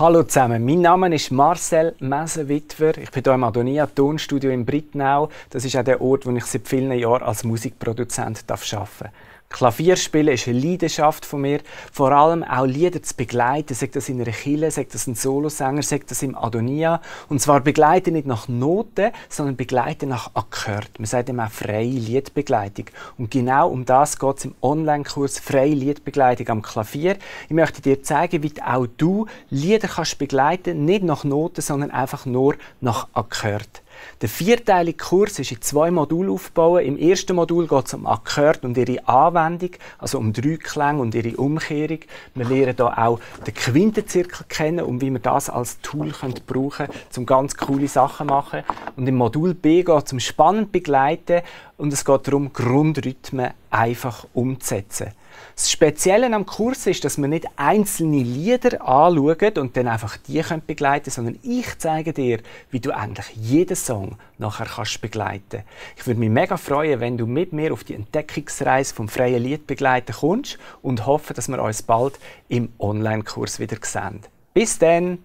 Hallo zusammen, mein Name ist Marcel Mesen-Witwer. Ich bin hier im Adonia Tonstudio in Brittnau. Das ist auch der Ort, wo ich seit vielen Jahren als Musikproduzent arbeiten darf. Klavierspielen ist eine Leidenschaft von mir. Vor allem auch Lieder zu begleiten, sei das in einer Kirche, sei das ein Solosänger, sei das im Adonia. Und zwar begleiten nicht nach Noten, sondern begleiten nach Akkord. Man sagt eben auch freie Liedbegleitung. Und genau um das geht es im Online-Kurs Freie Liedbegleitung am Klavier. Ich möchte dir zeigen, wie auch du Lieder kannst begleiten, nicht nach Noten, sondern einfach nur nach Akkord. Der vierteilige Kurs ist in 2 Module aufgebaut. Im ersten Modul geht es um Akkorde und ihre Anwendung, also um Dreiklänge und ihre Umkehrung. Wir lernen hier auch den Quintenzirkel kennen und wie wir das als Tool brauchen können, um ganz coole Sachen zu machen. Und im Modul B geht es um spannend begleiten und es geht darum, Grundrhythmen einfach umzusetzen. Das Spezielle am Kurs ist, dass wir nicht einzelne Lieder anschauen und dann einfach die begleiten können, sondern ich zeige dir, wie du endlich jeden Song nachher begleiten kannst. Ich würde mich mega freuen, wenn du mit mir auf die Entdeckungsreise vom freien Liedbegleiten kommst und hoffe, dass wir uns bald im Online-Kurs wieder sehen. Bis dann!